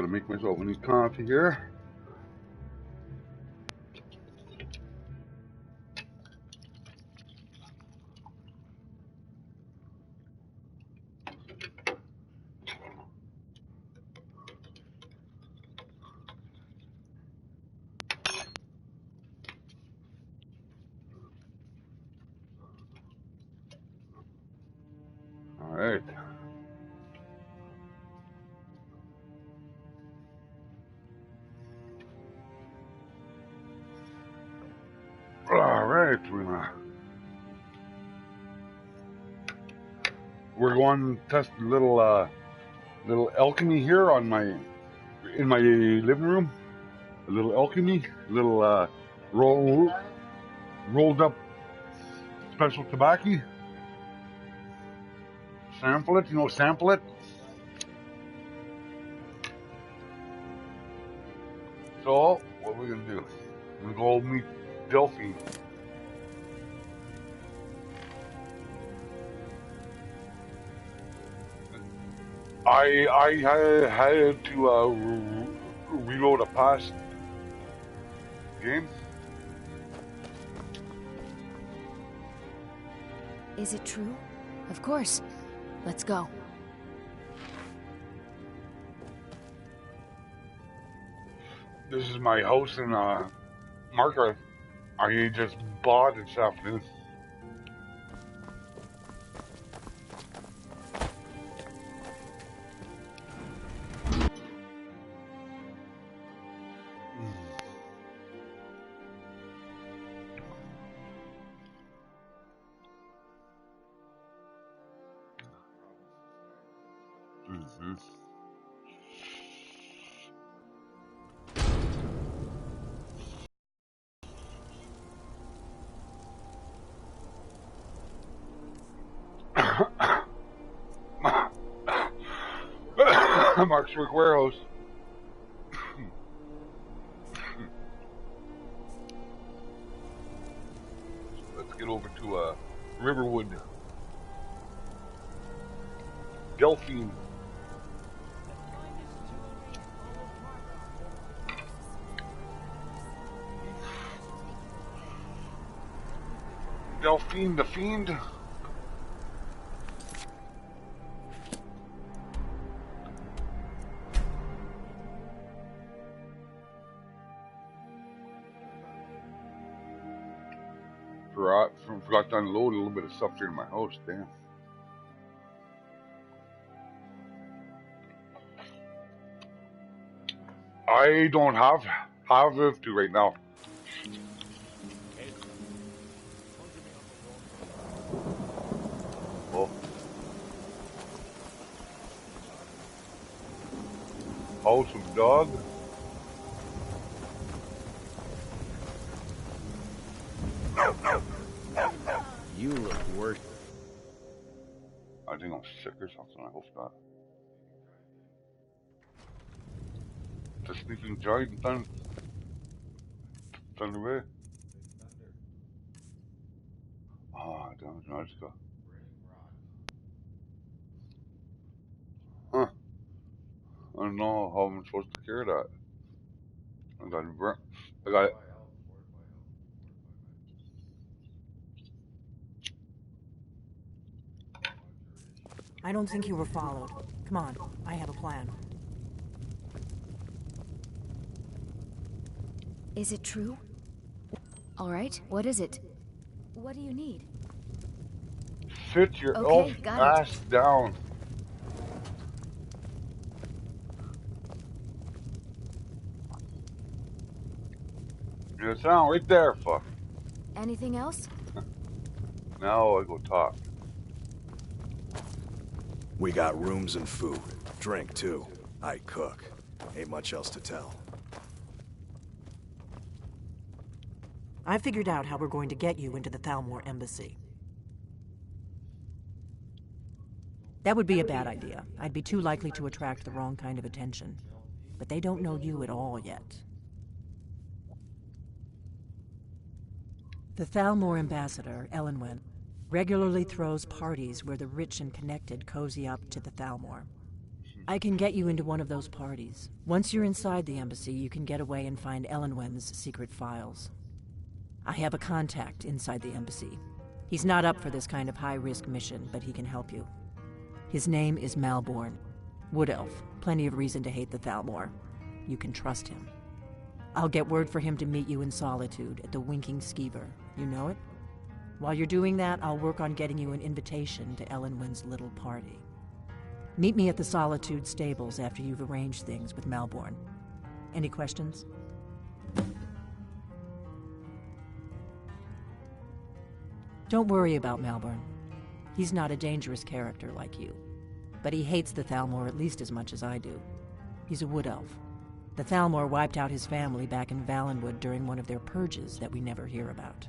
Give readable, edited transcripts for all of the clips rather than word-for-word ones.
Gotta make myself a new coffee here. All right. All right, we're going to test a little alchemy here in my living room. A little alchemy, a little rolled up special tobacco. Sample it, sample it. So what are we gonna do? We're gonna go meet Delphine. I had to reload a past game. Is it true? Of course. Let's go. This is my house in Marker. I just bought it this afternoon. Mark's Work Warehouse. Let's get over to Riverwood. Delphine. Delphine the Fiend. Forgot to unload a little bit of stuff here in my house, damn. I don't have to right now. Oh. House of Dog. You look worse. I think I'm sick or something. I hope not. The sleeping giant and Thunder Bay. Ah, damn it, I just got. Huh. I don't know how I'm supposed to carry that. I got it. I don't think you were followed. Come on, I have a plan. Is it true? All right, what is it? What do you need? Sit your elf ass down. You sound right there, fuck. Anything else? Now I go talk. We got rooms and food. Drink, too. I cook. Ain't much else to tell. I figured out how we're going to get you into the Thalmor embassy. That would be a bad idea. I'd be too likely to attract the wrong kind of attention. But they don't know you at all yet. The Thalmor ambassador, Elenwen, regularly throws parties where the rich and connected cozy up to the Thalmor. I can get you into one of those parties. Once you're inside the embassy, you can get away and find Elenwen's secret files. I have a contact inside the embassy. He's not up for this kind of high-risk mission, but he can help you. His name is Malborn. Wood Elf. Plenty of reason to hate the Thalmor. You can trust him. I'll get word for him to meet you in Solitude at the Winking Skeever. You know it? While you're doing that, I'll work on getting you an invitation to Elenwen's little party. Meet me at the Solitude stables after you've arranged things with Malborn. Any questions? Don't worry about Malborn. He's not a dangerous character like you. But he hates the Thalmor at least as much as I do. He's a wood elf. The Thalmor wiped out his family back in Valenwood during one of their purges that we never hear about.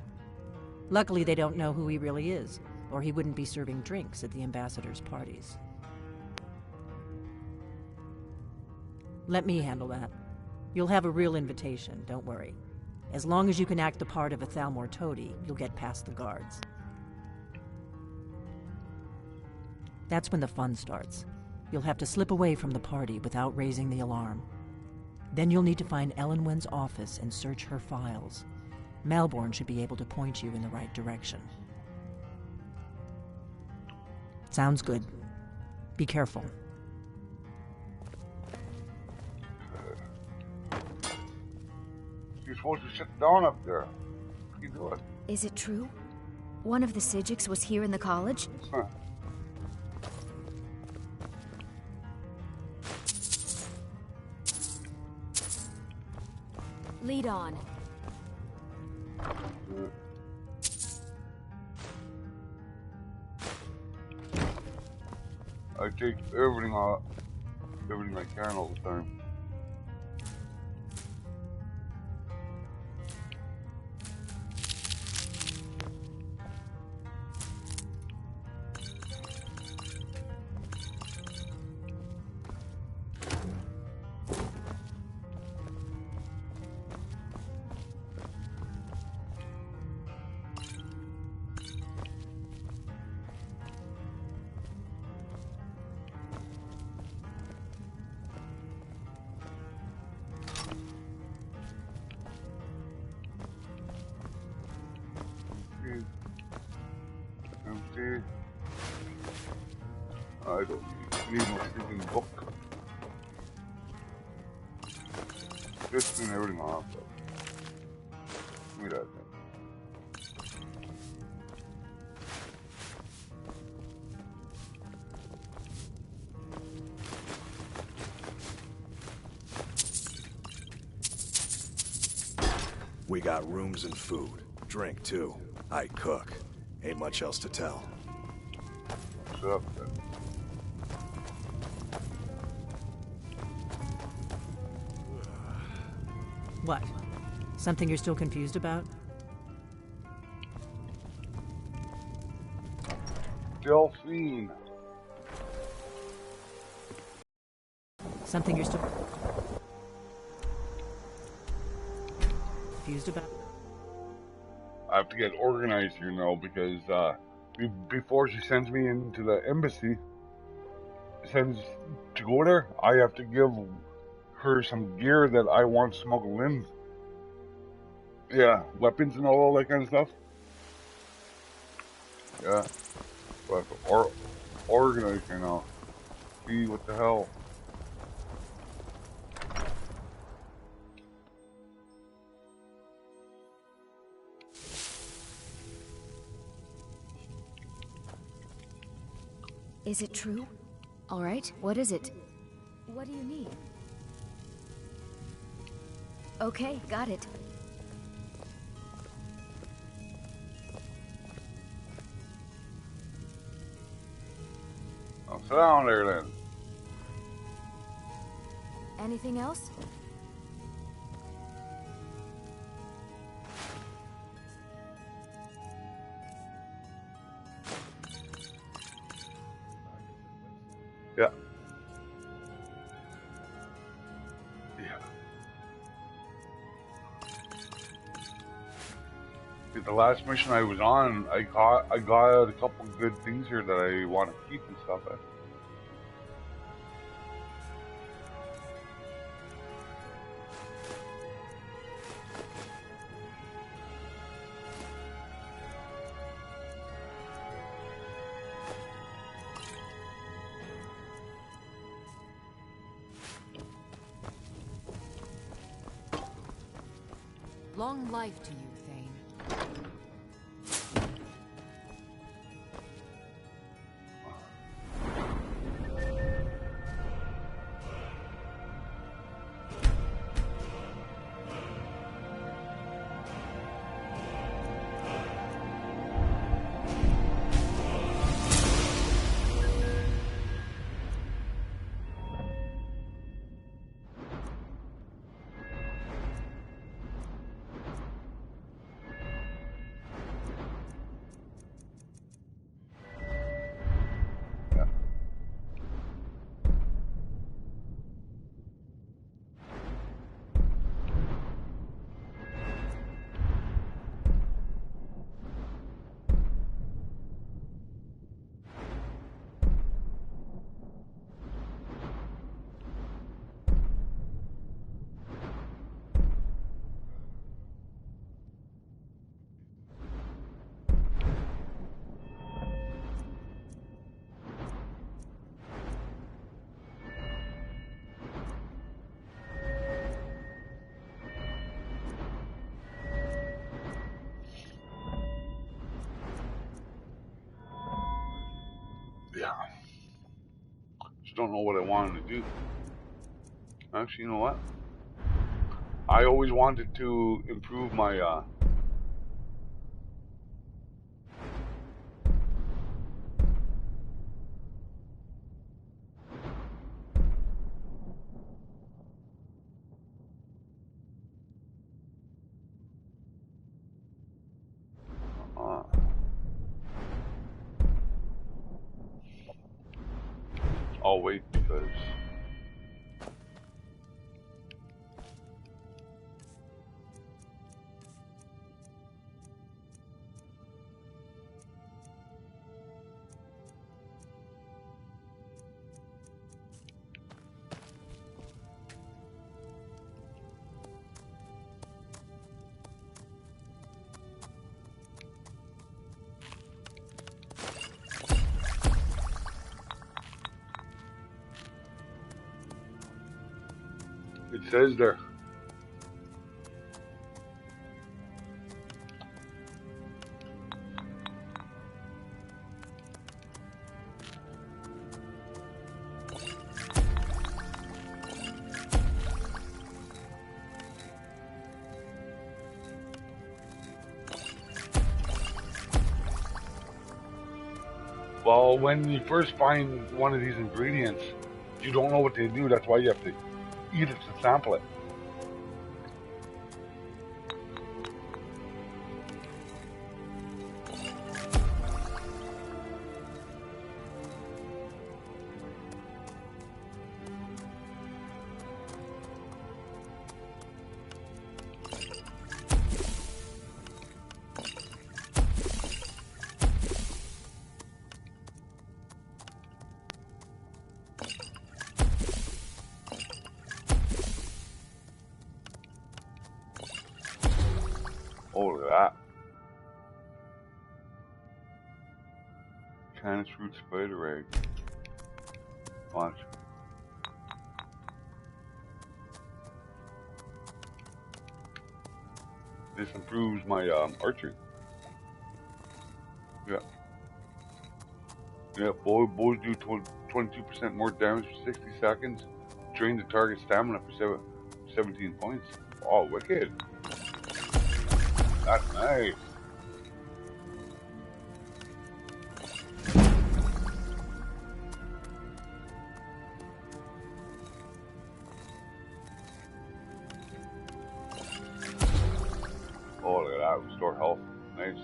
Luckily, they don't know who he really is, or he wouldn't be serving drinks at the ambassadors' parties. Let me handle that. You'll have a real invitation, don't worry. As long as you can act the part of a Thalmor toady, you'll get past the guards. That's when the fun starts. You'll have to slip away from the party without raising the alarm. Then you'll need to find Elenwen's office and search her files. Malborn should be able to point you in the right direction. Sounds good. Be careful. You're supposed to sit down up there. What are you doing? Is it true? One of the Sijiks was here in the college? Huh. Lead on. I take everything off, everything I can all the time. Empty. I don't need no freaking book. Just turn everything off. Give me that thing. We got rooms and food. Drink, too. I cook. Ain't much else to tell. What's up, then? What? Something you're still confused about? Delphine. Something you're still confused about? I have to get organized here now because before she sends me into the embassy, sends to go there, I have to give her some gear that I want smuggled in. Yeah, weapons and all that kind of stuff. Yeah, but organize here now. See what the hell. Is it true? All right, what is it? What do you need? Okay, got it. I'll sit down there then. Anything else? Yeah. Yeah. The last mission I was on, I got a couple good things here that I want to keep and stuff. Long life to you, Thane. Yeah. Just don't know what I wanted to do. Actually, you know what? I always wanted to improve my I'll wait because it says there. Well, when you first find one of these ingredients, you don't know what they do. That's why you have to eat it to sample it. Oh, look at that. Canis root spider egg. Watch. This improves my archery. Yeah. Yeah, bows do 22% more damage for 60 seconds. Drain the target stamina for 17 points. Oh, wicked. That's nice. Oh, look at that. Restore health. Nice.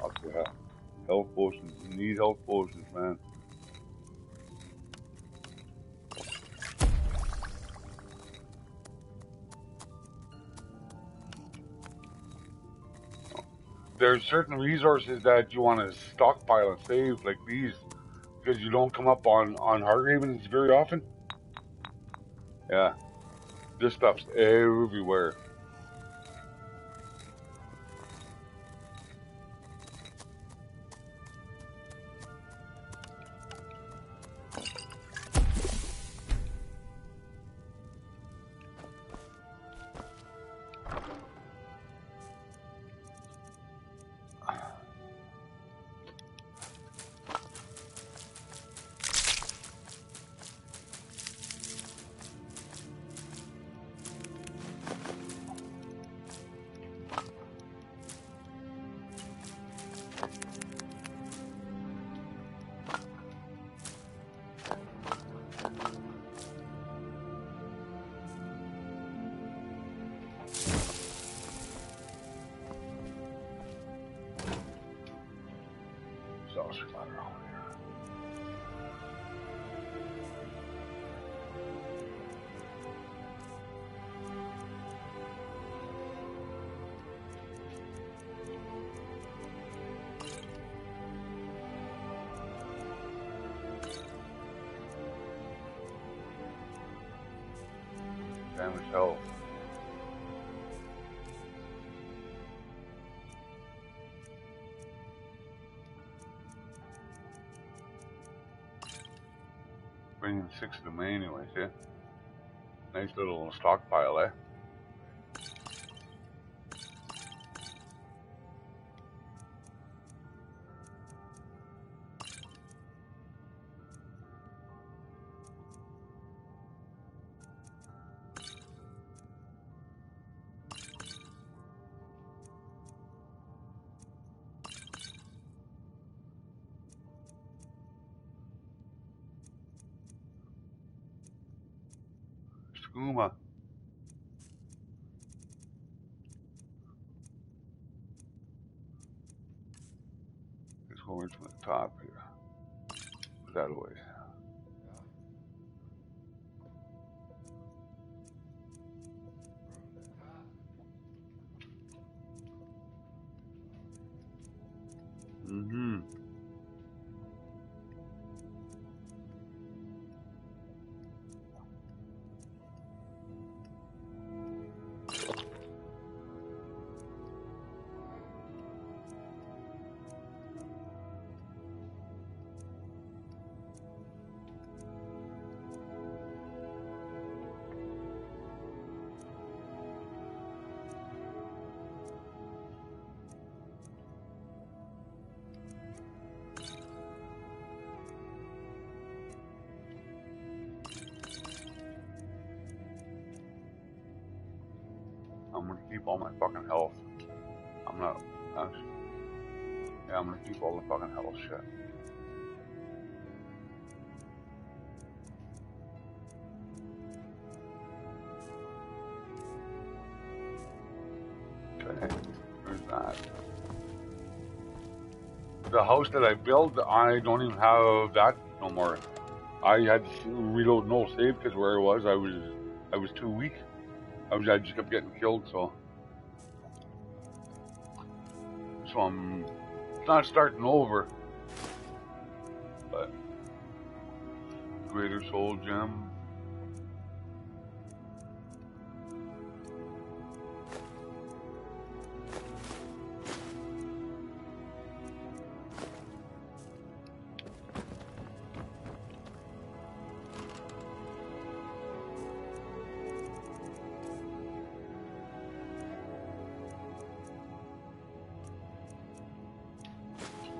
Okay. Health potions. You need health potions, man. There's certain resources that you want to stockpile and save, like these, because you don't come up on Hargravens very often. Yeah, this stuff's everywhere. So I'll got around here. Damage health. Bringing 6 to me anyway, see? Nice little stockpile, eh? Skooma. Just going from the top here. That way. Mm-hmm. I'm gonna keep all my fucking health. I'm not. Actually, yeah, I'm gonna keep all the fucking health shit. Okay, there's that. The house that I built, I don't even have that no more. I had to reload no save because where I was too weak. I just kept getting killed, so I'm not starting over. But Greater Soul Gem.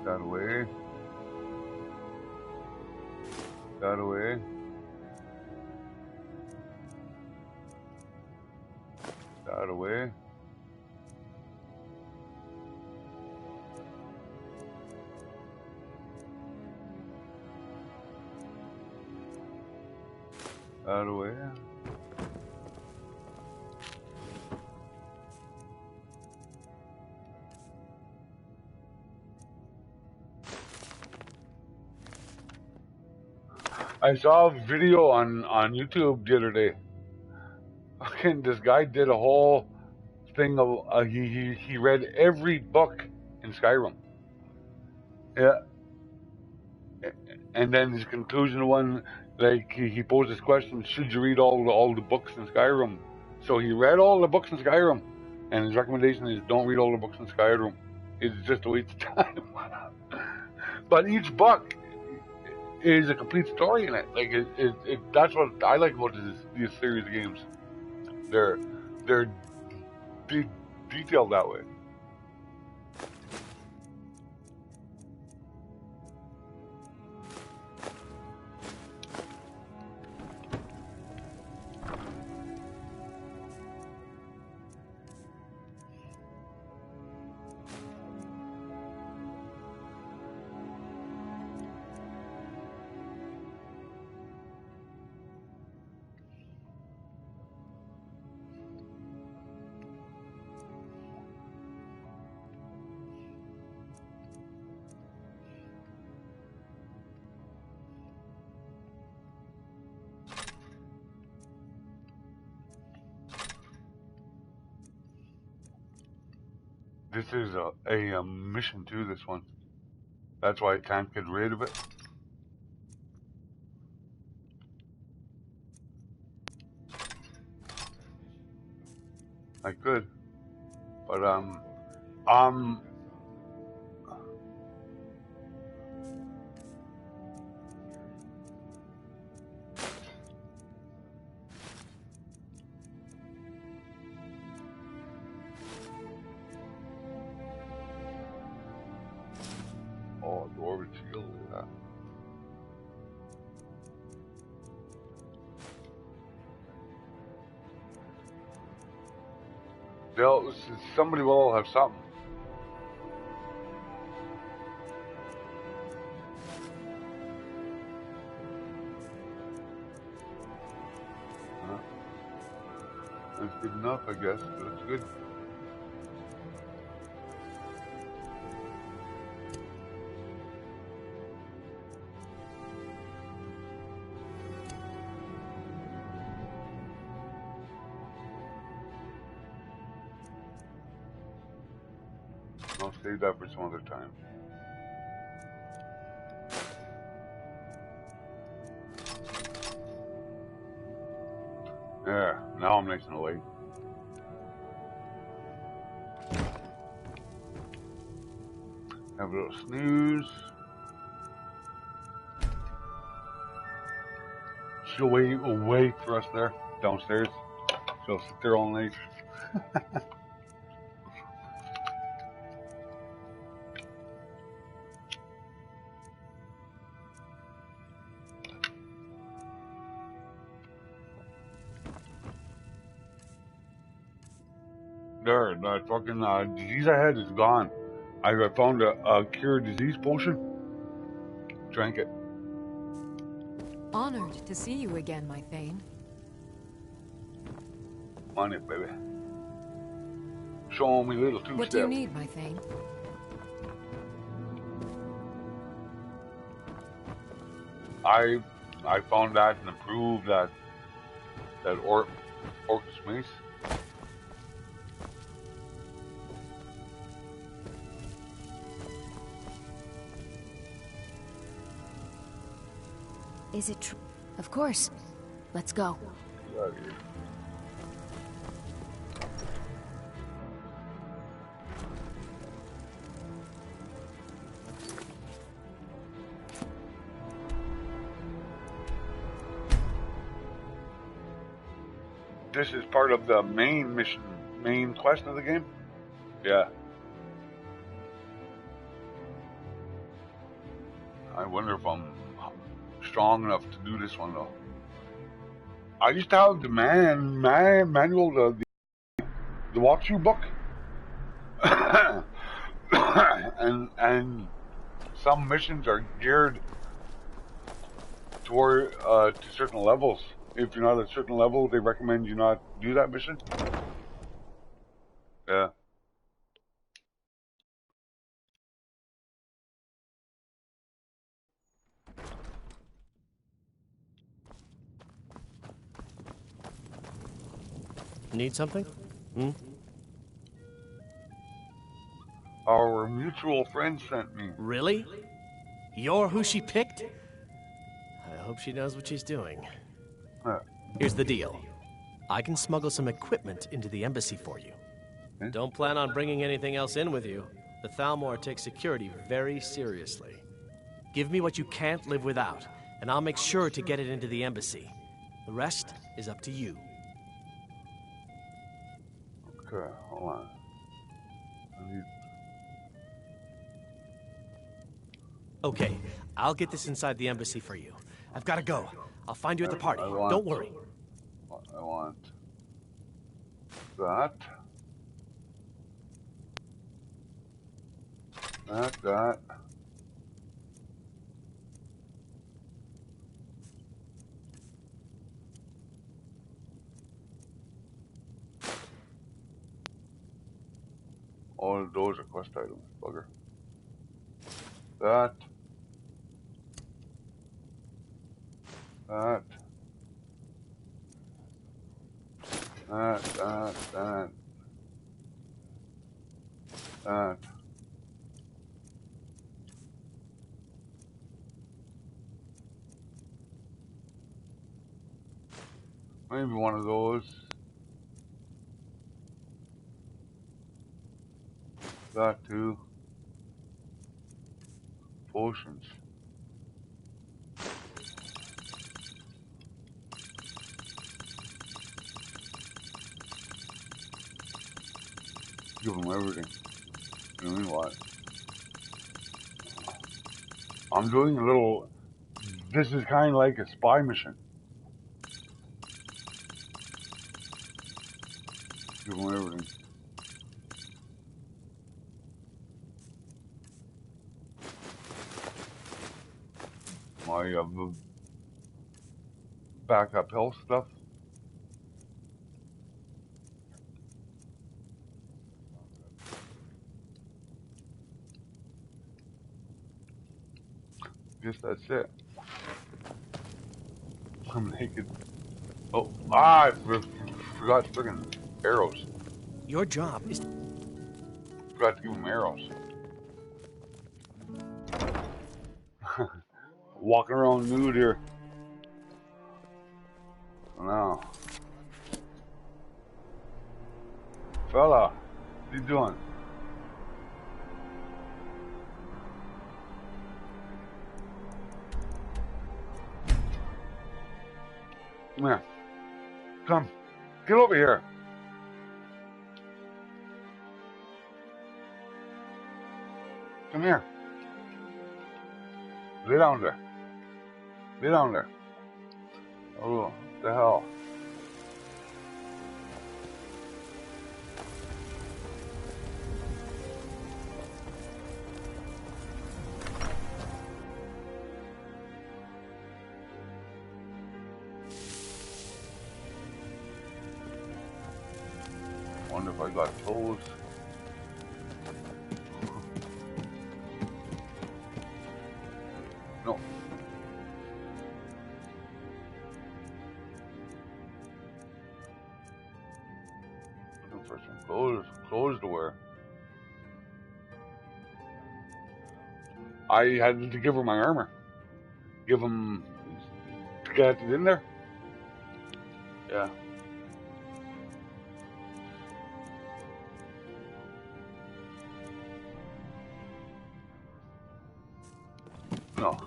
That away. That away. That away. That away. I saw a video on YouTube the other day. Fucking this guy did a whole thing of he read every book in Skyrim. Yeah, and then his conclusion one, like he posed this question: should you read all the books in Skyrim? So he read all the books in Skyrim, and his recommendation is don't read all the books in Skyrim. It's just a waste of time. But each book is a complete story in it. Like that's what I like about these series of games. They're detailed that way. This is a mission too, this one. That's why I can't get rid of it. I could, but oh, Dwarven shield, yeah. Somebody will have something. Huh? That's good enough, I guess. That's good. I'll save that for some other time. Yeah, now I'm nice and awake. Have a little snooze. She'll wait for us there, downstairs. She'll sit there all night. There, that fucking disease I had is gone. I found a cure disease potion. Drank it. Honored to see you again, my Thane. On it, baby. Show me little two-step. What do you need, my Thane? I found that and improved that Orcus mace. Is it true? Of course. Let's go. Get out of here. This is part of the main mission, main quest of the game? Yeah. I wonder if I'm strong enough to do this one though. I used to have the manual, the walkthrough book, and some missions are geared toward to certain levels. If you're not at a certain level, they recommend you not do that mission. Yeah. Need something? Hmm? Our mutual friend sent me. Really? You're who she picked? I hope she knows what she's doing. Here's the deal. I can smuggle some equipment into the embassy for you. Don't plan on bringing anything else in with you. The Thalmor takes security very seriously. Give me what you can't live without, and I'll make sure to get it into the embassy. The rest is up to you. Okay, hold on. Okay, I'll get this inside the embassy for you. I've got to go. I'll find you at the party. Don't worry. I want that. That. All of those are quest items, bugger. That. That. Maybe one of those. That too. Potions. Give them everything. You know what? I'm doing a little. This is kind of like a spy mission. Give them everything. My backup health stuff. Guess that's it. I'm naked. Oh, I forgot friggin' arrows. Your job is... Forgot to give them arrows. Walking around nude here. Now. Fella, what you doing? Come here. Come. Get over here. Come here. Lay down there. Lay down there. Oh, what the hell? Wonder if I got toes. No. Looking for some clothes to wear. I had to give her my armor. Give him to get it in there. Yeah. No.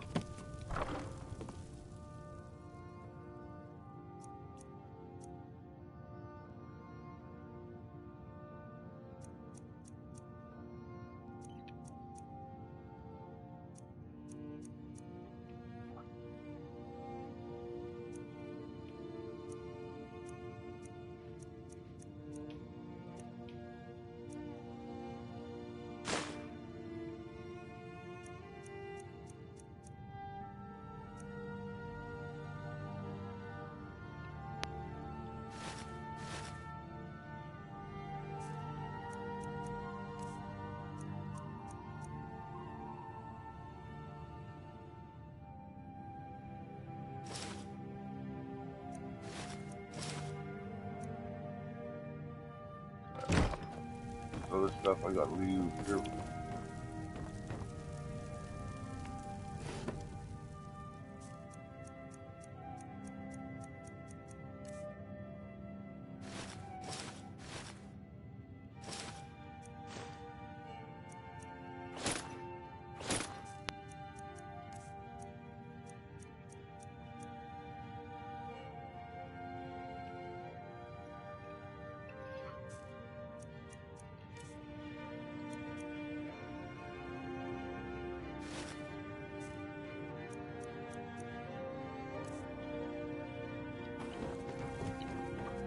Other stuff I gotta leave here.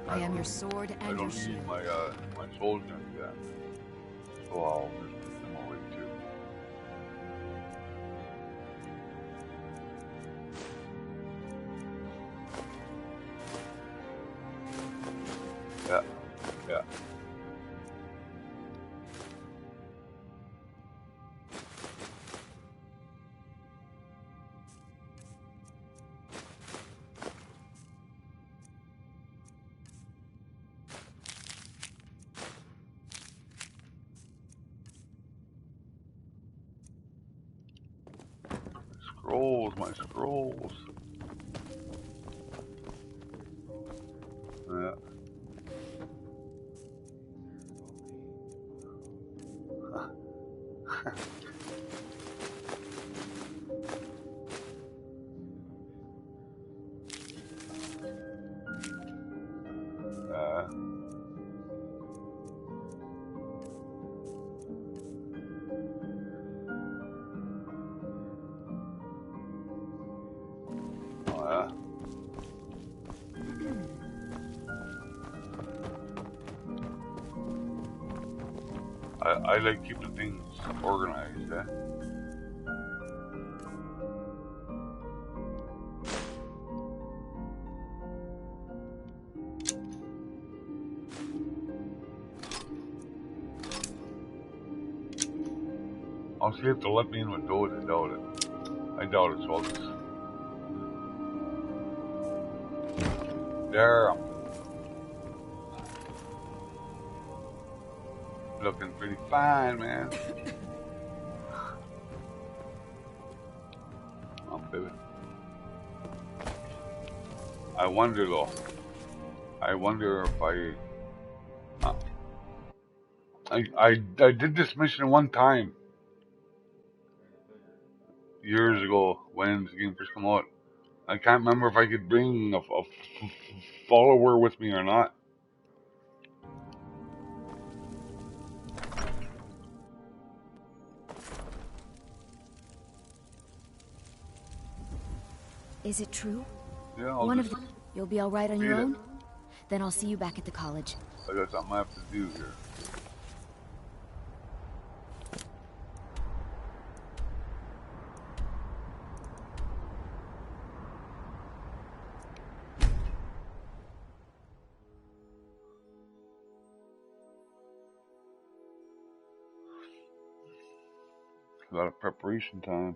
I am your sword I and your don't shield. need my souls guns yet, so I'll just put them away too. Yeah, yeah. scrolls, my scrolls. Yeah. I like keeping things organized, eh? I'll see if they'll let me in with those. I doubt it. I doubt it, so I'll just... There, I'm looking pretty fine, man. Oh, baby. I wonder, though. I wonder if I did this mission one time. Years ago, when this game first came out. I can't remember if I could bring a follower with me or not. Is it true? Yeah, One of them. You'll be all right on your own? It. Then I'll see you back at the college. I got something I have to do here. A lot of preparation time.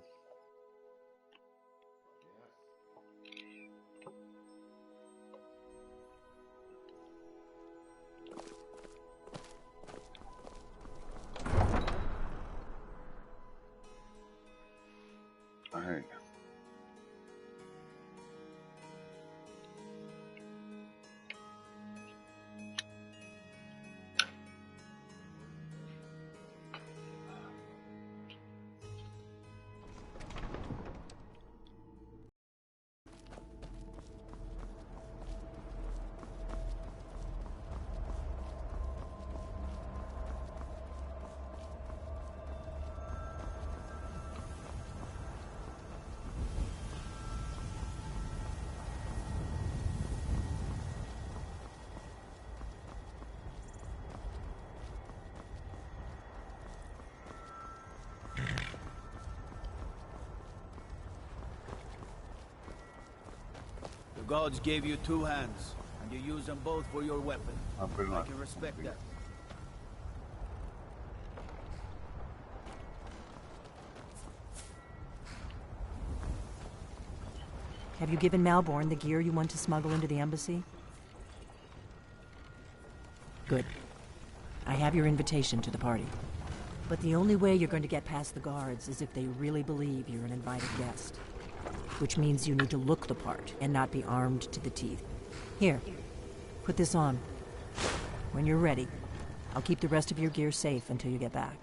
All right. The gods gave you two hands, and you use them both for your weapon. I can respect that. Have you given Malborn the gear you want to smuggle into the embassy? Good. I have your invitation to the party. But the only way you're going to get past the guards is if they really believe you're an invited guest. Which means you need to look the part and not be armed to the teeth. Here, put this on. When you're ready, I'll keep the rest of your gear safe until you get back.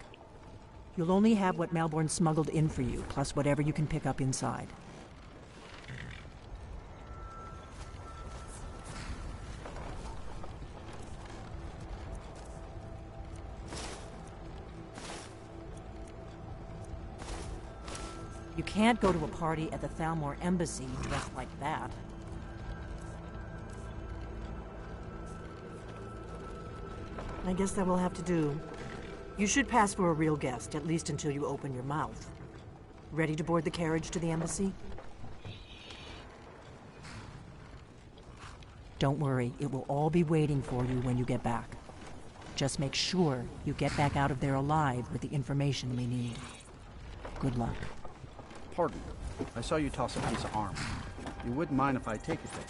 You'll only have what Malborn smuggled in for you, plus whatever you can pick up inside. You can't go to a party at the Thalmor Embassy dressed like that. I guess that will have to do. You should pass for a real guest, at least until you open your mouth. Ready to board the carriage to the embassy? Don't worry, it will all be waiting for you when you get back. Just make sure you get back out of there alive with the information we need. Good luck. Pardon. I saw you toss a piece of armor. You wouldn't mind if I take it then?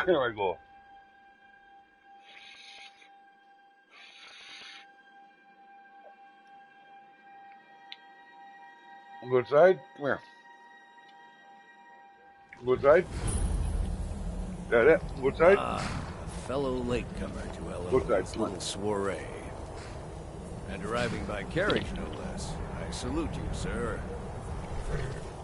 Here I go. Go outside? Come here. Go outside? That it? Go outside? A fellow latecomer to Go outside. Eleanor's little soiree. And arriving by carriage, no less. I salute you, sir.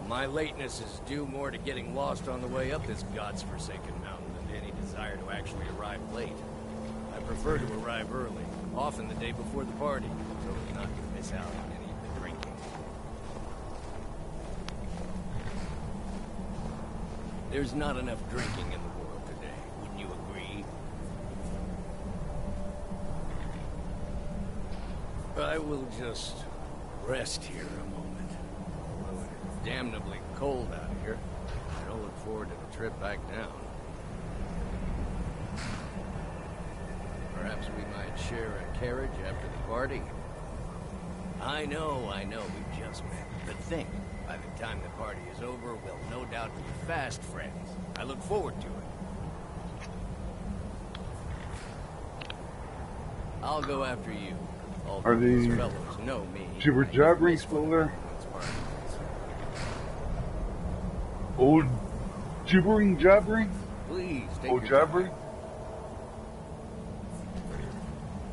My lateness is due more to getting lost on the way up this god's-forsaken mountain than to any desire to actually arrive late. I prefer to arrive early, often the day before the party, so as not to miss out on any of the drinking. There's not enough drinking in the world today, wouldn't you agree? I will just rest here a moment. Although it is damnably cold out here, I don't look forward to the trip back down. Perhaps we might share a carriage after the party. I know, we've just met. But think, by the time the party is over, we'll no doubt be fast friends. I look forward to it. I'll go after you. Are these fellows know me. jibber jabbering still there? Old gibbering jabbering? Please, take Old your jabbering?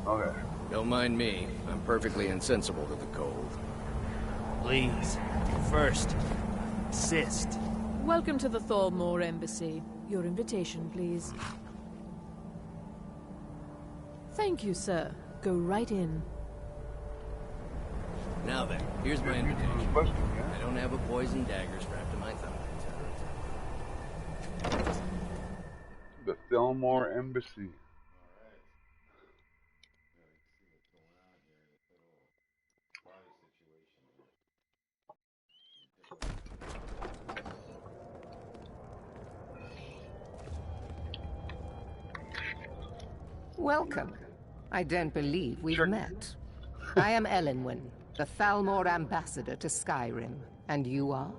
Okay. Don't mind me. I'm perfectly insensible to the cold. Please, first, assist. Welcome to the Thalmor Embassy. Your invitation, please. Thank you, sir. Go right in. Now then, here's my invitation. I don't have a poison dagger strapped to my thumb. The Thalmor Embassy. Welcome. I don't believe we've met. I am Elenwen, the Thalmor ambassador to Skyrim. And you are?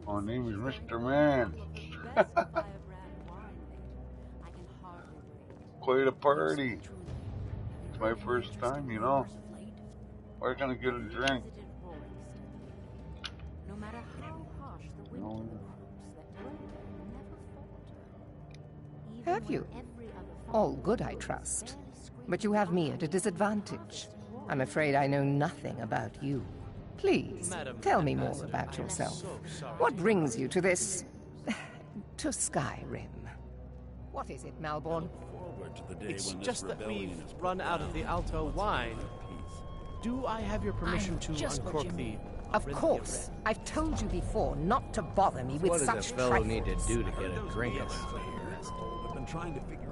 My name is Mr. Man. Quite a party. It's my first time, you know. Why can't I get a drink? Have you? All good, I trust. But you have me at a disadvantage. I'm afraid I know nothing about you. Please, tell me more about yourself. What brings you to this... to Skyrim? What is it, Malborn? It's just that we've run out of the Alto wine. Do I have your permission to uncork the... Of course. I've told you before not to bother me with such What does a fellow need to trifles. do to get a drink around here?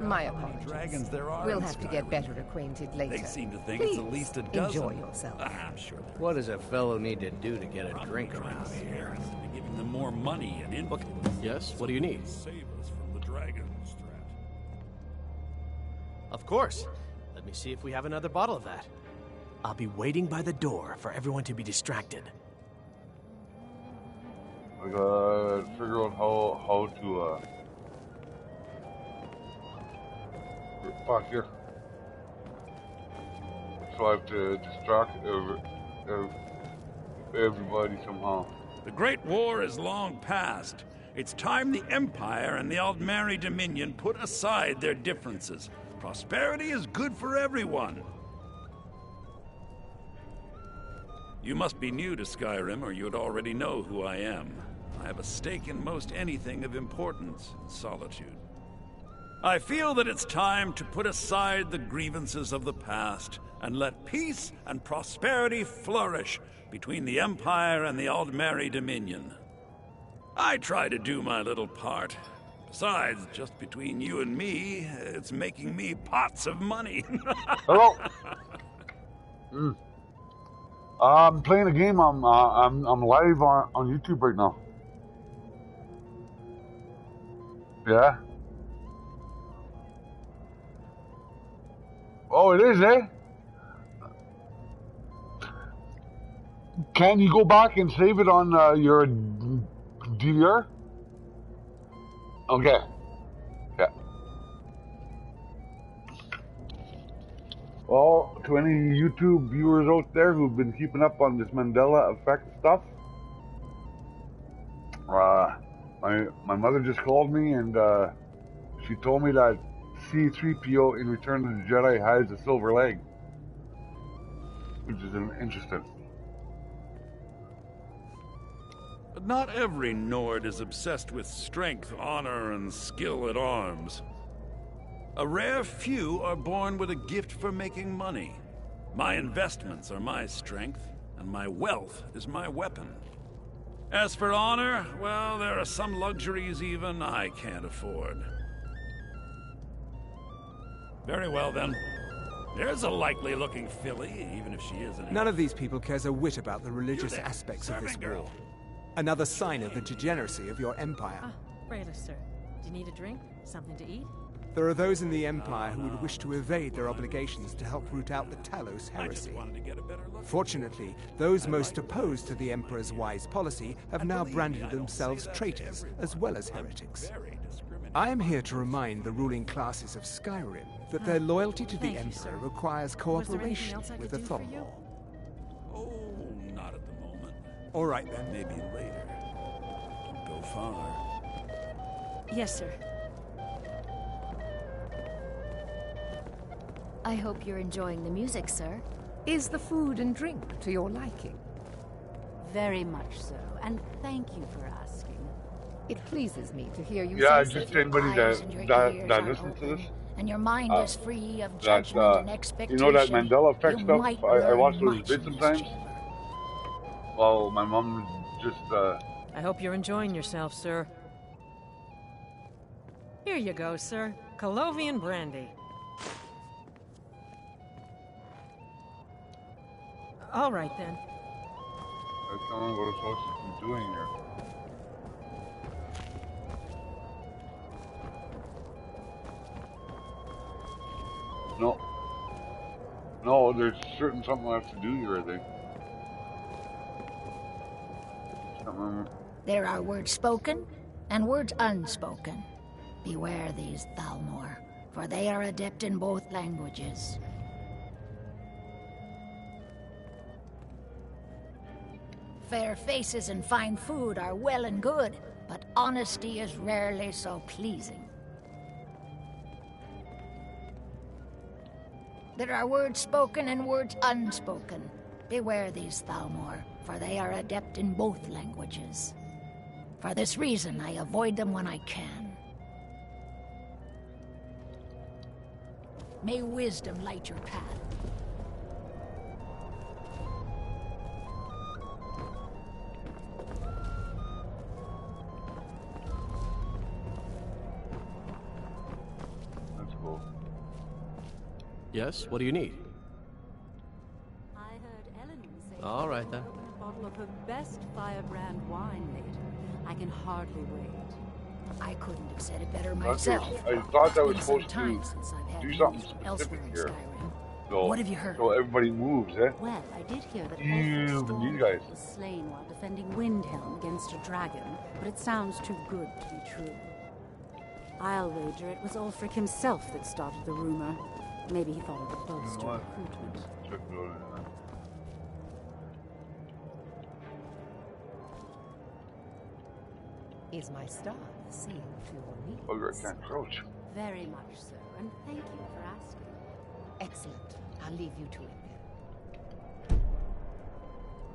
My apologies. Dragons there are We'll in have to get Skyrim. better acquainted later. They seem to think Please, it's at least a dozen. enjoy yourself. I'm sure they're What does a fellow need to do to get a drink around here? giving them more money and input. Yes, what do you need? Save us from the dragon's threat. Of course. Let me see if we have another bottle of that. I'll be waiting by the door for everyone to be distracted. I gotta figure out how to fuck here. So I have to distract everybody somehow. The Great War is long past. It's time the Empire and the Aldmeri Dominion put aside their differences. Prosperity is good for everyone. You must be new to Skyrim, or you'd already know who I am. I have a stake in most anything of importance in Solitude. I feel that it's time to put aside the grievances of the past and let peace and prosperity flourish between the Empire and the Aldmeri Dominion. I try to do my little part. Besides, just between you and me, it's making me pots of money. Hello. I'm playing a game. I'm live on YouTube right now. Yeah. Oh, it is, eh? Can you go back and save it on your DVR? Okay. Yeah. Well, to any YouTube viewers out there who've been keeping up on this Mandela effect stuff, my mother just called me and she told me that C-3PO in Return of the Jedi has a silver leg, which is interesting. But not every Nord is obsessed with strength, honor, and skill at arms. A rare few are born with a gift for making money. My investments are my strength, and my wealth is my weapon. As for honor, well, there are some luxuries even I can't afford. Very well, then. There's a likely-looking filly, even if she isn't. None of these people cares a whit about the religious aspects of this war. Another sign of the degeneracy of your empire. Ah, Rayless, sir. Do you need a drink? Something to eat? There are those in the Empire who would wish to evade their obligations to help root out the Talos heresy. Fortunately, those most opposed to the Emperor's wise policy have now branded themselves traitors as well as heretics. I am here to remind the ruling classes of Skyrim that their loyalty to the Emperor requires cooperation with the Thalmor. Oh, not at the moment. All right, then. Maybe later. Don't go far. Yes, sir. I hope you're enjoying the music, sir. Is the food and drink to your liking? Very much so, and thank you for asking. It pleases me to hear you Yeah, say just so. anybody that listens to this. And your mind is free of That, judgment and expectation. you know that Mandela effect You stuff? might I watch learn those much vids in this sometimes. chamber. Well, my mom just, I hope you're enjoying yourself, sir. Here you go, sir. Colovian brandy. All right, then. I don't know what I'm supposed to be doing here. No. No, there's certain something I have to do here, I think. There are words spoken and words unspoken. Beware these, Thalmor, for they are adept in both languages. Fair faces and fine food are well and good, but honesty is rarely so pleasing. There are words spoken and words unspoken. Beware these, Thalmor, for they are adept in both languages. For this reason, I avoid them when I can. May wisdom light your path. That's cool. Yes, what do you need? I heard Ellen say All right, then. a bottle of her best firebrand wine later. I can hardly wait. I couldn't have said it better That's myself. I thought that was It's been some supposed time to since I've had do news something from specific elsewhere in here. Skyrim. So, What have you heard? So everybody moves, eh? Well, I did hear that You and you guys. was slain while defending Windhelm against a dragon, but it sounds too good to be true. I'll wager it was Ulfric himself that started the rumor. Maybe he thought it would bolster what? recruitment. Check it out. Is my staff seeing to your needs? Bugger, I can't crouch. Very much so, and thank you for asking. Excellent. I'll leave you to it then.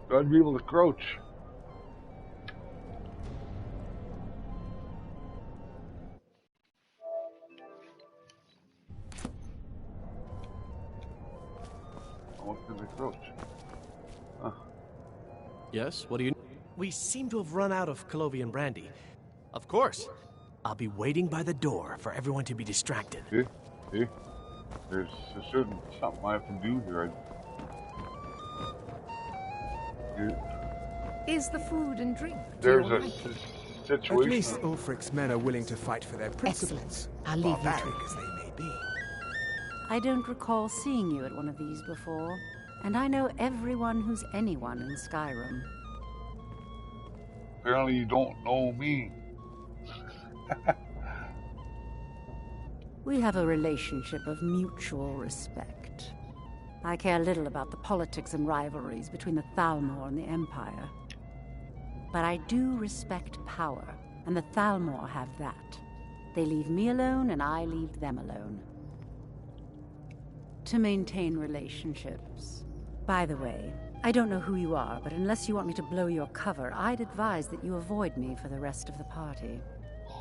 Gotta be able to crouch. What can I crouch? Huh. Yes, what do you... We seem to have run out of Colovian brandy. Of course. I'll be waiting by the door for everyone to be distracted. See? There's a certain something I have to do here. Is the food and drink to There's your a liking? situation. At least Ulfric's men are willing to fight for their principles, Excellent. I'll leave you to barbaric it. as they may be. I don't recall seeing you at one of these before, and I know everyone who's anyone in Skyrim. Apparently you don't know me. We have a relationship of mutual respect. I care little about the politics and rivalries between the Thalmor and the Empire. But I do respect power, and the Thalmor have that. They leave me alone, and I leave them alone. To maintain relationships. By the way, I don't know who you are, but unless you want me to blow your cover, I'd advise that you avoid me for the rest of the party.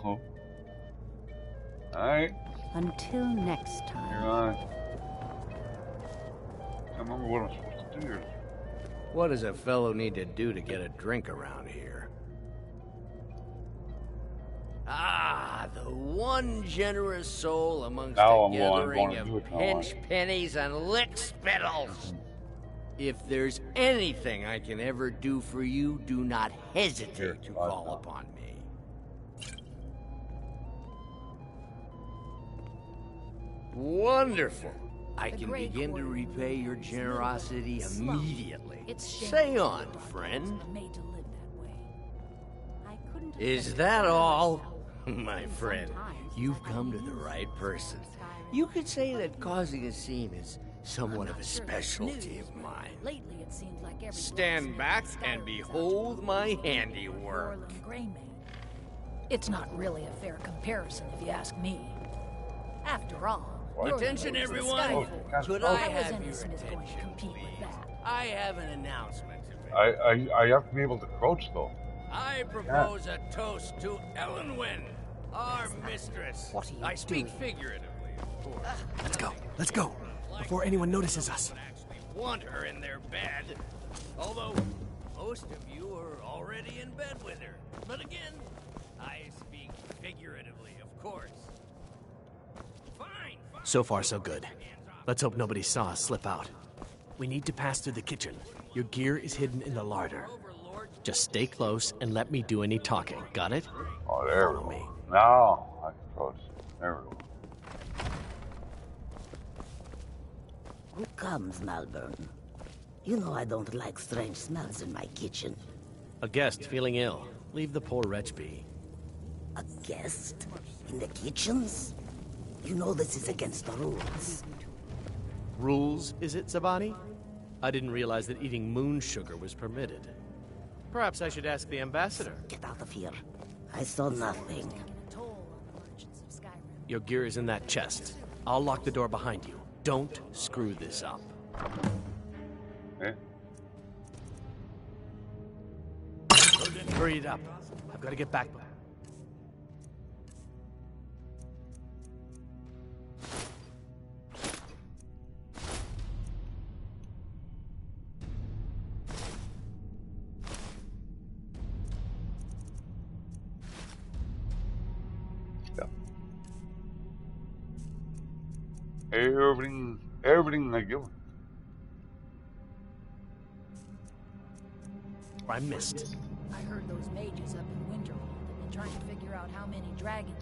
Oh. Alright. Until next time. You're on. I remember what I'm supposed to do here. What does a fellow need to do to get a drink around here? Ah, the one generous soul amongst a gathering of pinch pennies and lick spittles. If there's anything I can ever do for you, do not hesitate to call upon me. Wonderful. I can begin to repay your generosity immediately. Say on, friend. Is that all? My friend, you've come to the right person. You could say that causing a scene is somewhat of a specialty of mine. Lately, it seems like Stand back and behold my handiwork. It's not really a fair comparison, if you ask me. After all, attention, everyone! Could I have your attention, compete with that? I have an announcement to make. I have to be able to crouch though. I propose a toast to Elenwen, our mistress. What are you I speak figuratively, of course. Let's go, before anyone notices us. Want her in their bed, although most of you are already in bed with her. But again, I speak figuratively, of course. Fine. So far, so good. Let's hope nobody saw us slip out. We need to pass through the kitchen. Your gear is hidden in the larder. Just stay close and let me do any talking. Got it? Oh, there we go. Now I can crouch. There we go. Who comes, Malvern? You know I don't like strange smells in my kitchen. A guest feeling ill. Leave the poor wretch be. A guest? In the kitchens? You know this is against the rules. Rules, is it, Zabani? I didn't realize that eating moon sugar was permitted. Perhaps I should ask the ambassador. Get out of here. I saw nothing. Your gear is in that chest. I'll lock the door behind you. Don't screw this up. Okay. Hurry it up. I've got to get back. Everything I give. I missed. I heard those mages up in Winterhold have been trying to figure out how many dragons.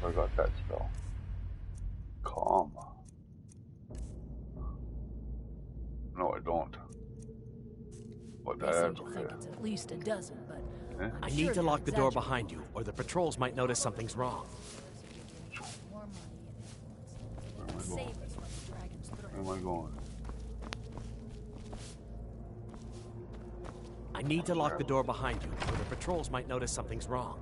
I got that spell. Calm. No, I don't. But They seem to think it's at least a dozen, but I need to lock the door behind you, or the patrols might notice something's wrong. Where am I going? I need to lock the door behind you, or the patrols might notice something's wrong.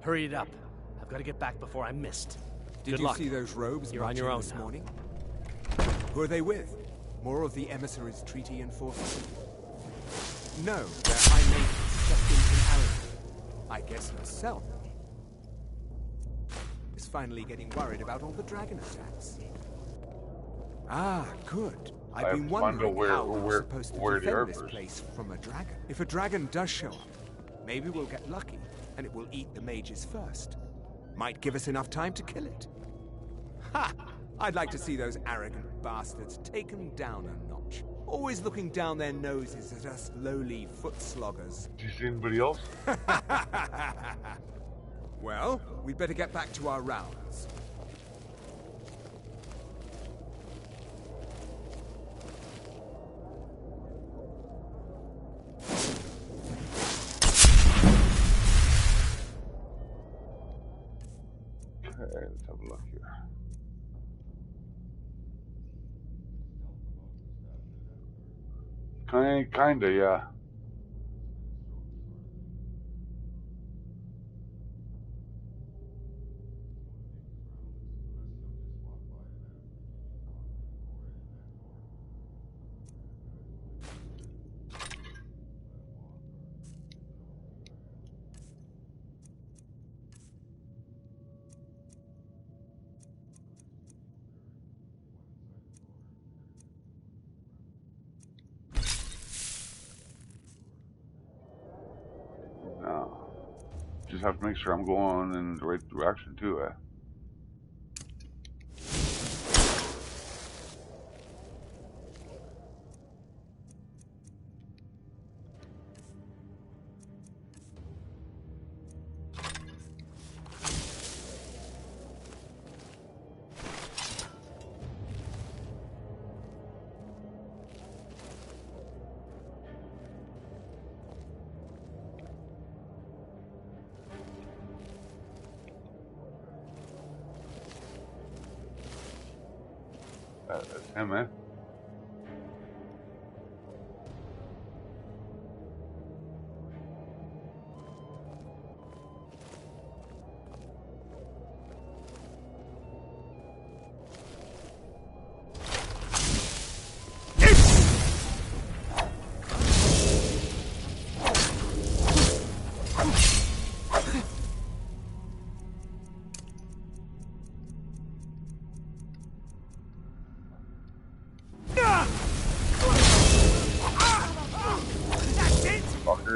Hurry it up. I've got to get back before I'm missed. Did you see those robes You're on your own this now. morning? Who are they with? More of the emissaries' treaty enforcers? No, they're high mages just in from Aragon. I guess herself is finally getting worried about all the dragon attacks. Ah, good. I've been wondering how we're supposed to defend this place from a dragon. If a dragon does show up, maybe we'll get lucky, and it will eat the mages first. Might give us enough time to kill it. Ha! I'd like to see those arrogant bastards taken down a notch. Always looking down their noses at us lowly foot sloggers. Do you see anybody else? Well, we'd better get back to our rounds. Okay, let's have a look here. Kinda, yeah. Just have to make sure I'm going in the right direction too, eh? That's him, eh?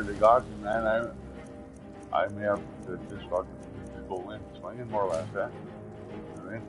They got me, man. I may have to just fucking go in swinging more or less, eh? You know what I mean?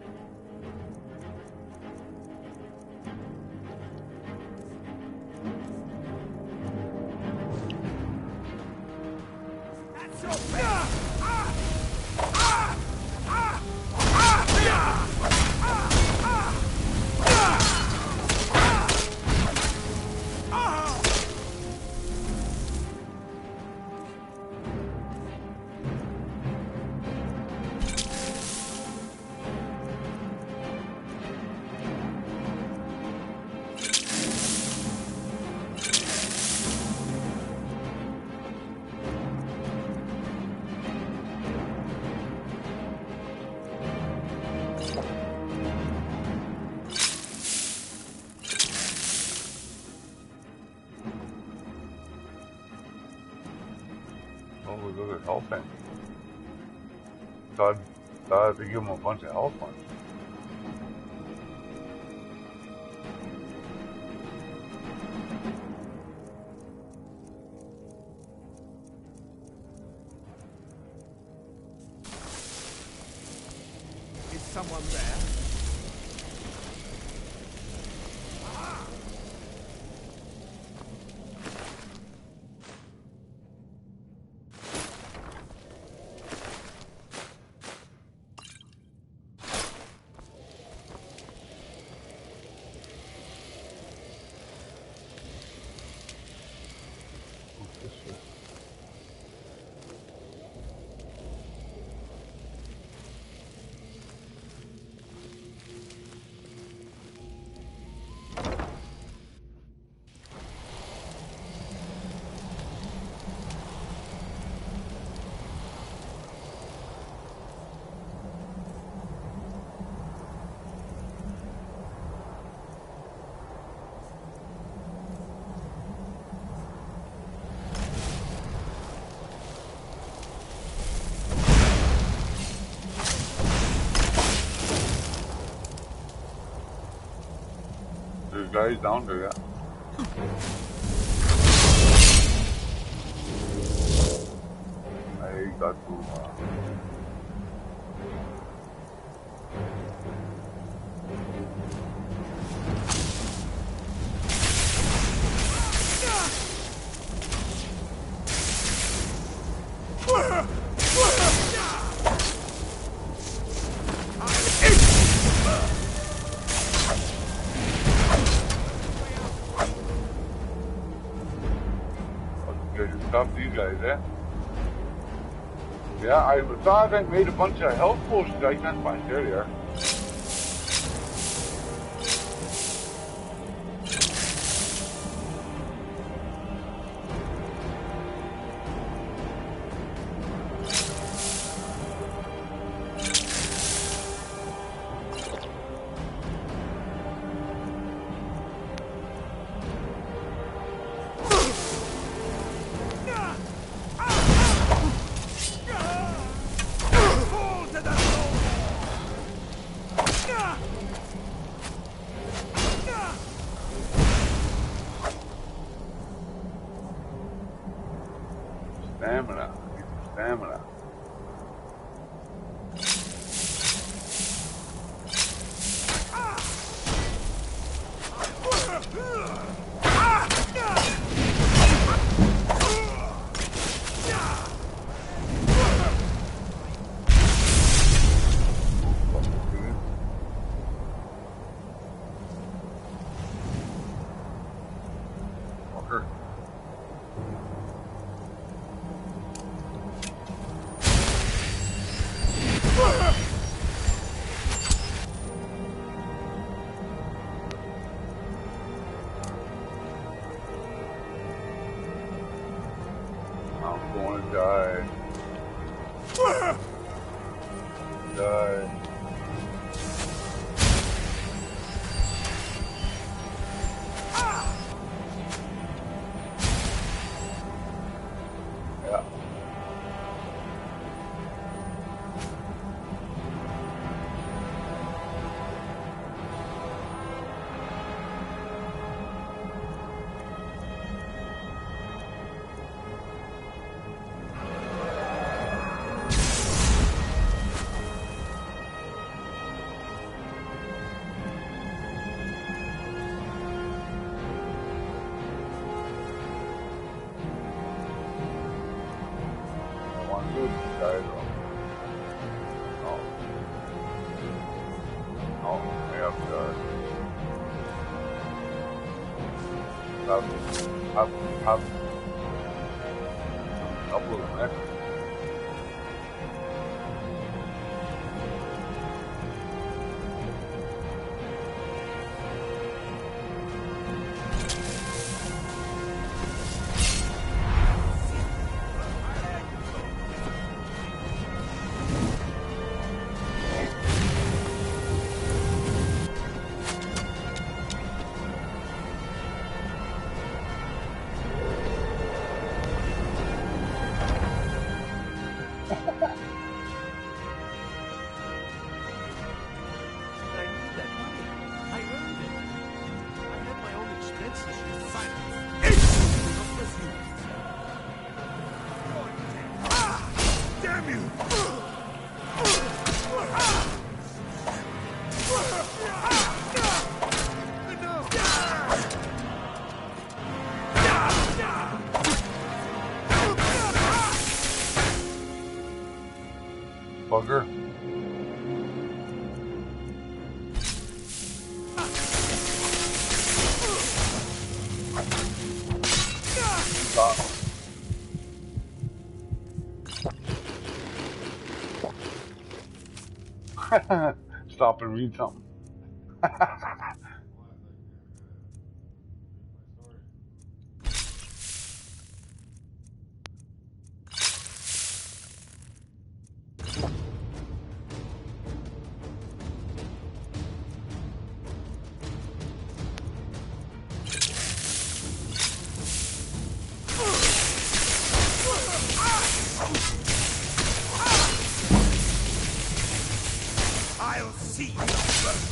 Look at health thing. Thought they give him a bunch of health ones. Is someone there? guys down here, yeah. I got to, stop these guys, eh? Yeah, I thought I made a bunch of health potions. I can't find. There they are. Stamina. Stamina. Walker. I'm going to die. Die. Yeah. Bugger. Stop. Stop and read something. I'll see you first.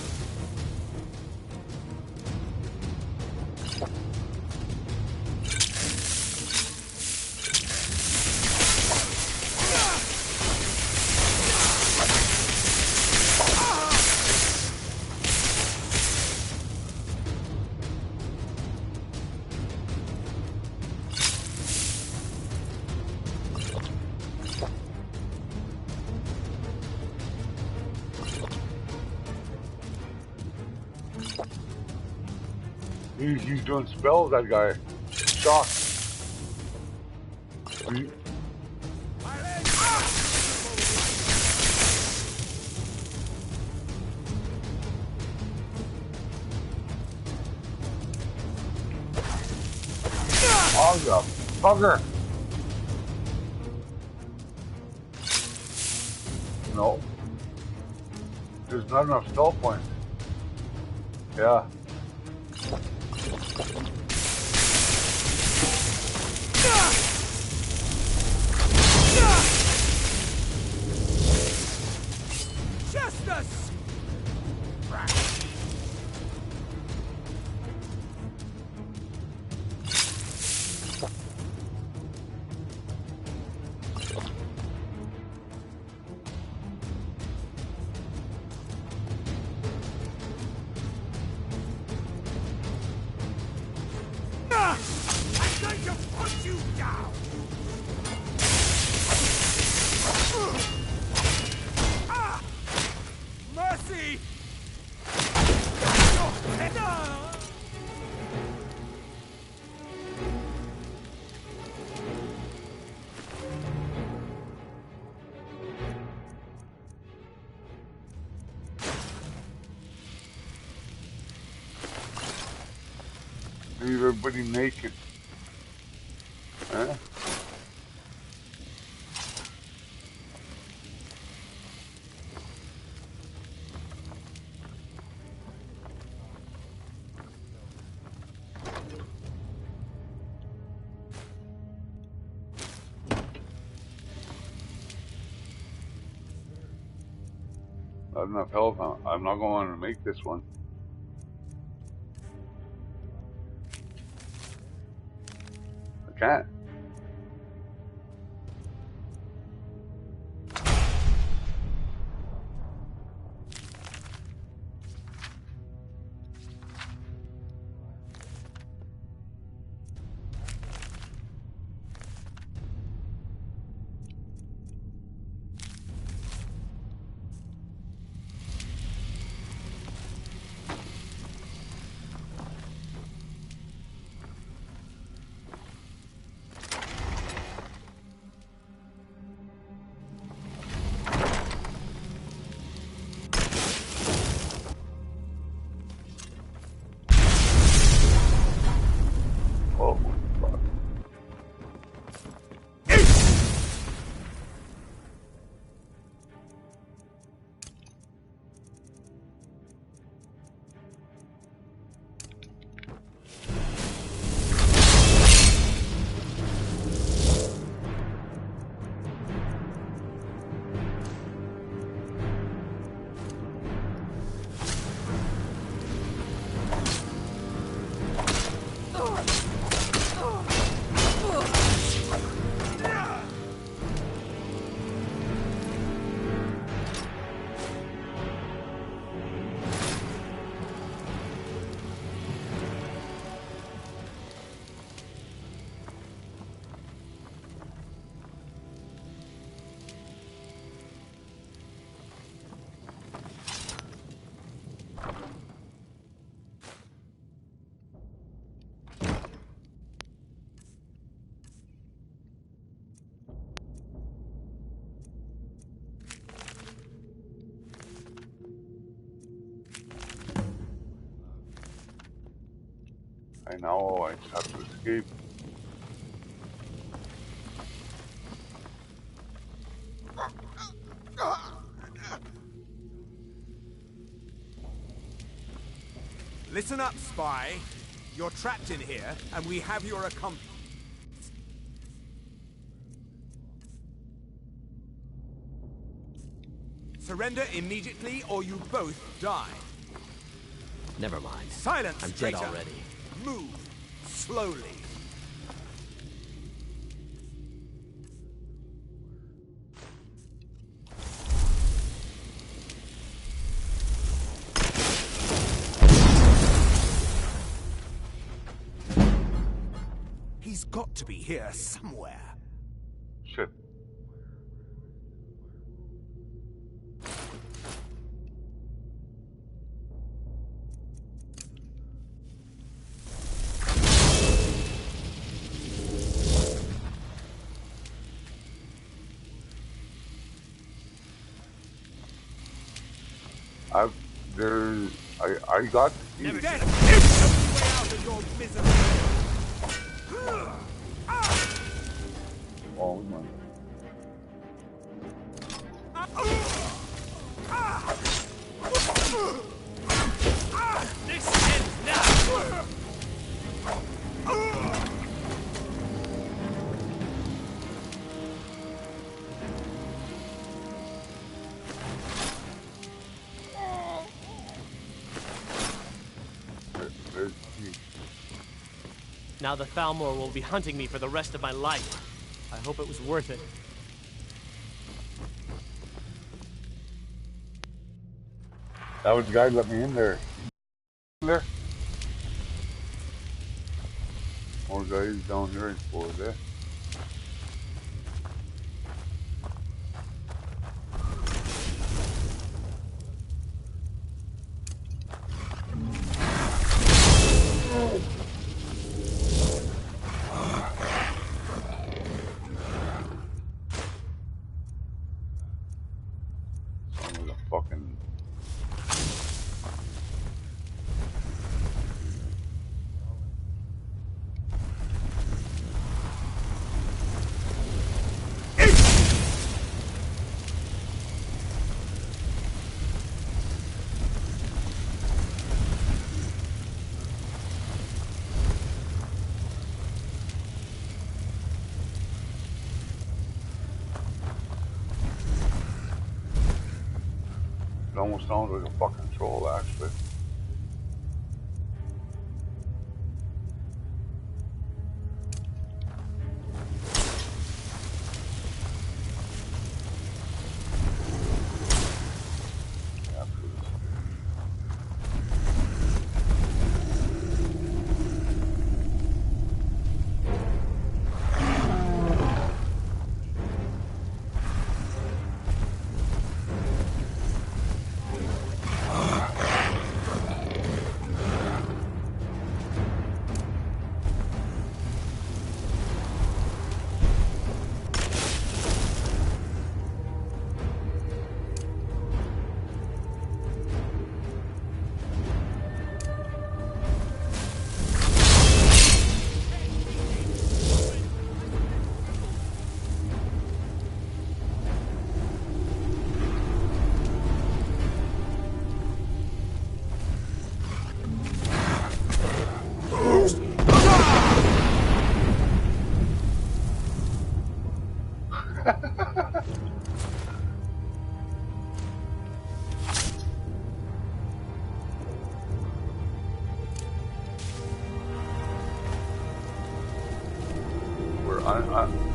He's doing spells, that guy. Shock. Oh, you bugger! No. There's not enough stealth points. Yeah. Justice! Leave everybody naked. Huh? I have enough health. I'm not going to make this one. I can't. I just have to escape. Listen up, spy. You're trapped in here, and we have your accomplice. Surrender immediately, or you both die. Never mind. Silence, I'm dead traitor. already. Move slowly. He's got to be here somewhere. Shit. I got the key. Oh my. This ends now. Now the Thalmor will be hunting me for the rest of my life. I hope it was worth it. That was the guy who let me in there. There. More guys down here for that. It almost sounds like a fucking troll, actually.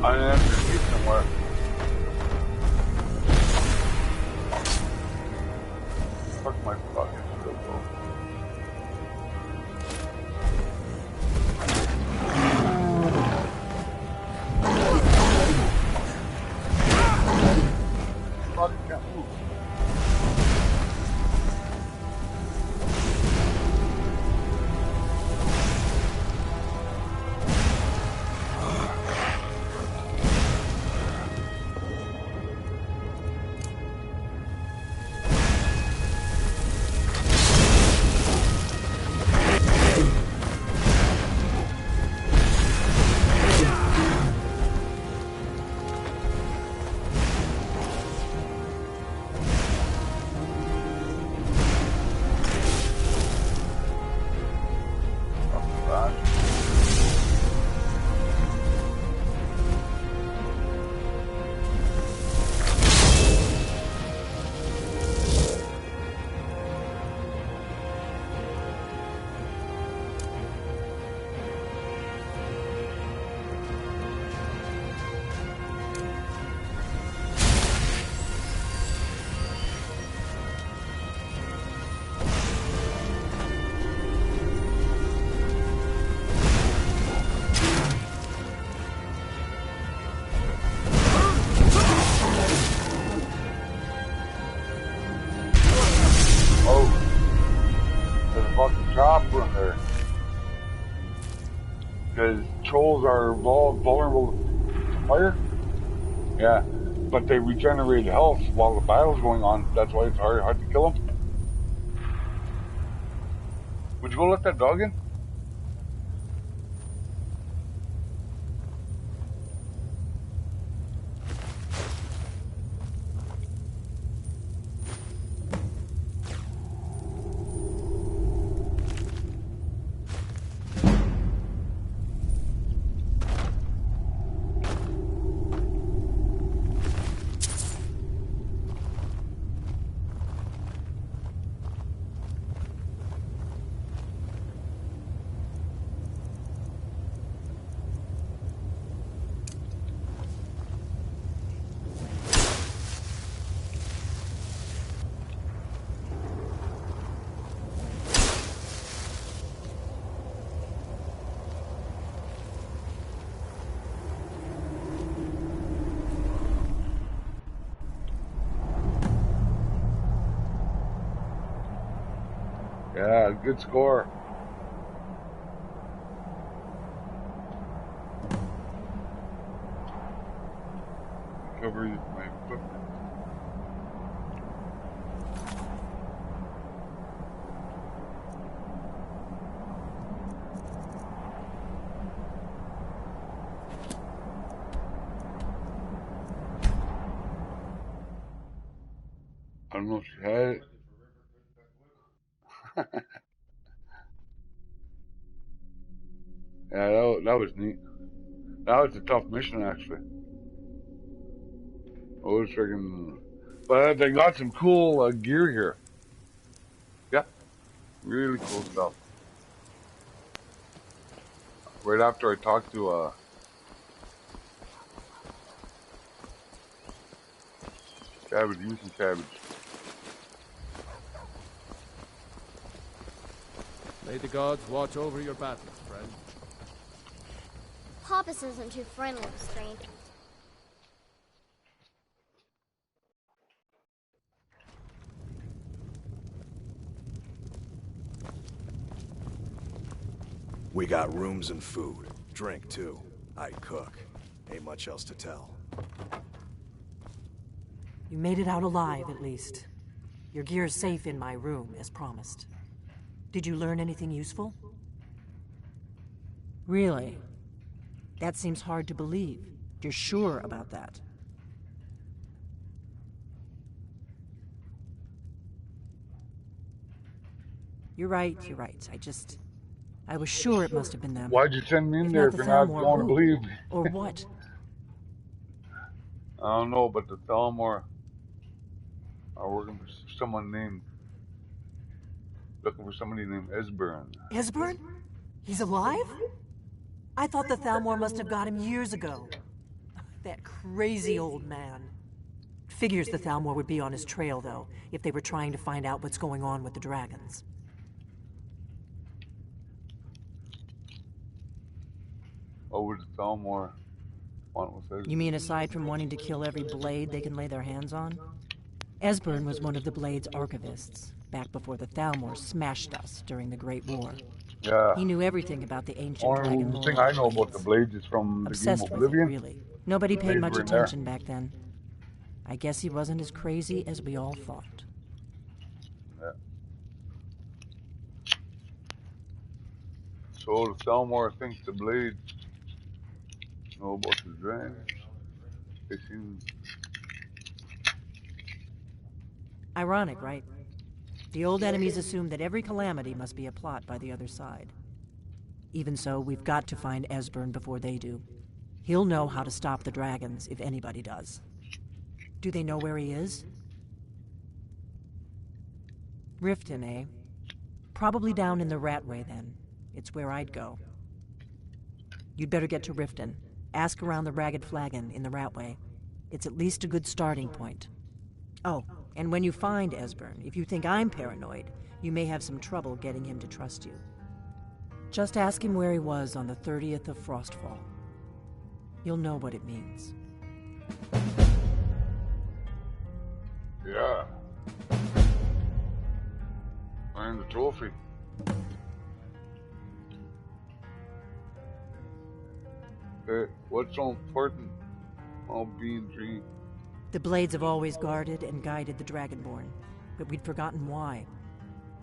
I am somewhere. Fuck my fucking still go. Fuck, can't move. From there, because trolls are vulnerable to fire. Yeah, but they regenerate health while the battle's going on. That's why it's hard to kill them. Would you go let that dog in? Yeah, good score. Cover my equipment. I don't know if she had it. Yeah, that was neat. That was a tough mission, actually. I was freaking... But they got some cool gear here. Yeah, really cool stuff. Right after I talked to Cabbage, using Cabbage. May the gods watch over your battles, friend. Papas isn't too friendly with strangers. We got rooms and food. Drink, too. I cook. Ain't much else to tell. You made it out alive, at least. Your gear's safe in my room, as promised. Did you learn anything useful? Really? That seems hard to believe. You're sure about that? You're right. I was sure it must have been them. Why'd you send me in there if you're not going to believe me? Or what? I don't know, but the Thalmor are working for someone looking for somebody named Esbern. Esbern? He's alive? I thought the Thalmor must have got him years ago. That crazy old man. Figures the Thalmor would be on his trail, though, if they were trying to find out what's going on with the dragons. What would the Thalmor want with Esbern? You mean aside from wanting to kill every blade they can lay their hands on? Esbern was one of the Blade's archivists, back before the Thalmor smashed us during the Great War. Yeah. He knew everything about the ancient dragon lore. The thing I know about the Blades is from the game of Oblivion. Really. Nobody paid much attention back then. I guess he wasn't as crazy as we all thought. Yeah. So the Thalmor thinks the Blades know about the dragon. They seem... Ironic, right? The old enemies assume that every calamity must be a plot by the other side. Even so, we've got to find Esbern before they do. He'll know how to stop the dragons, if anybody does. Do they know where he is? Riften, eh? Probably down in the Ratway, then. It's where I'd go. You'd better get to Riften. Ask around the Ragged Flagon in the Ratway. It's at least a good starting point. Oh, and when you find Esbern, if you think I'm paranoid, you may have some trouble getting him to trust you. Just ask him where he was on the 30th of Frostfall. You'll know what it means. Yeah. Find the trophy. What's so important? All being dream. The Blades have always guarded and guided the Dragonborn, but we'd forgotten why.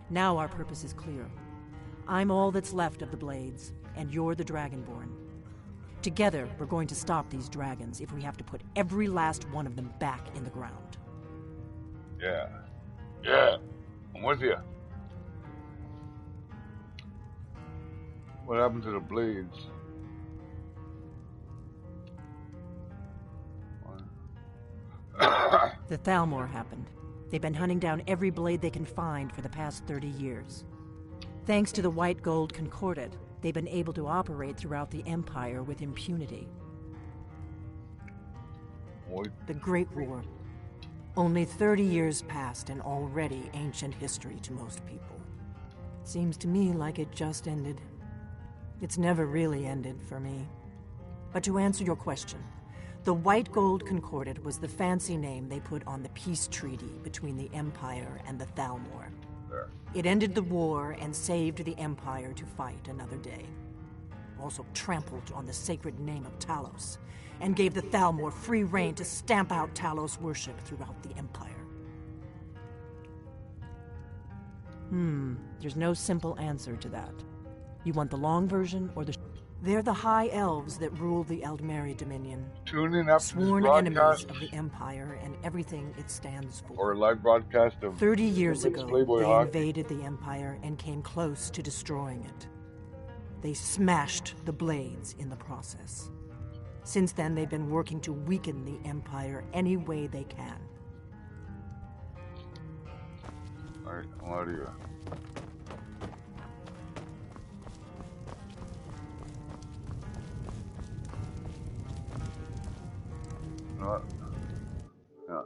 Now our purpose is clear. I'm all that's left of the Blades, and you're the Dragonborn. Together, we're going to stop these dragons if we have to put every last one of them back in the ground. Yeah. Yeah. I'm with you. What happened to the Blades? The Thalmor happened. They've been hunting down every blade they can find for the past 30 years. Thanks to the White Gold Concordat, they've been able to operate throughout the Empire with impunity. The Great War. Only 30 years passed and already ancient history to most people. Seems to me like it just ended. It's never really ended for me. But to answer your question, the White Gold Concordat was the fancy name they put on the peace treaty between the Empire and the Thalmor. It ended the war and saved the Empire to fight another day. Also trampled on the sacred name of Talos, and gave the Thalmor free rein to stamp out Talos worship throughout the Empire. There's no simple answer to that. You want the long version or the... They're the High Elves that rule the Eldmeri Dominion. Tune in after sworn this enemies of the Empire and everything it stands for. Or a live broadcast of 30 years ago, they Hockey. invaded the Empire and came close to destroying it. They smashed the Blades in the process. Since then, they've been working to weaken the Empire any way they can. Alright, I'm out of here. Yeah.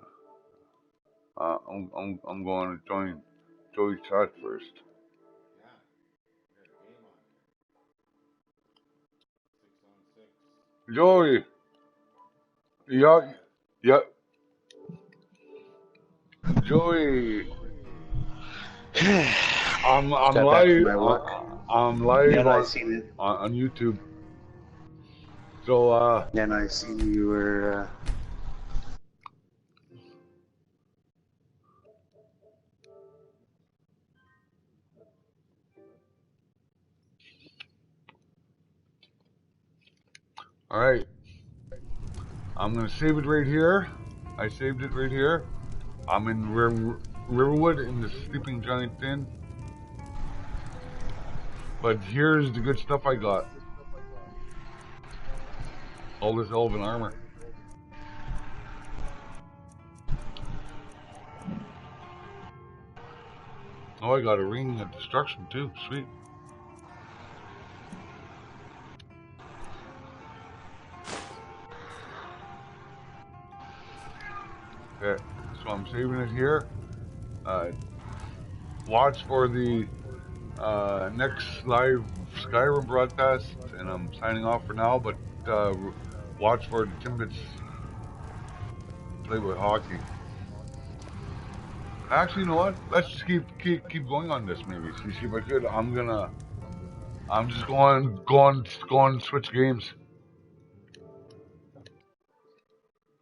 I'm going to join Joey's chat first. Joey. Yeah. Joey. I'm live. I'm live on YouTube. So and I seen you were Alright. I'm gonna save it right here. I saved it right here. I'm in Riverwood in the Sleeping Giant Inn. But here's the good stuff I got. All this elven armor. Oh, I got a ring of destruction too. Sweet. Okay, so I'm saving it here. Watch for the next live Skyrim broadcast, and I'm signing off for now, but watch for the Timbits Playboy Hockey. Actually, you know what? Let's just keep going on this maybe. See if I could. I'm just going switch games.